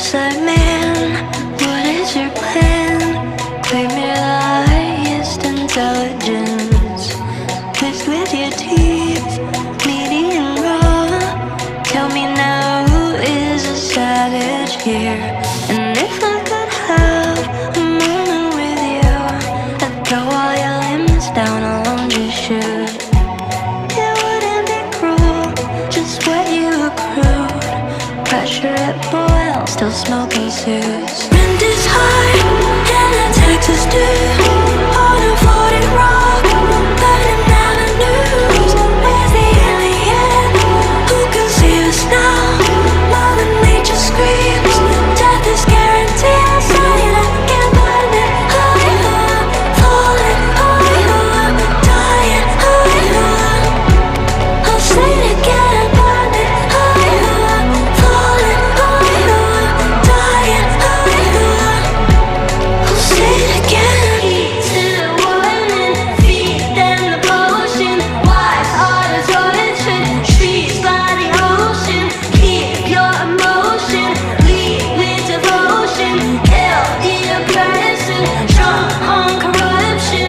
outside man, what is your plan? Claim your highest intelligence. Mixed with your teeth, meaty and raw. Tell me now, who is a savage here? And if I could have a moment with you, I'd throw all your limbs down along your shoes. It wouldn't be cruel, just what you accrued. Pressure it boils, still smoking suits. Rent is high.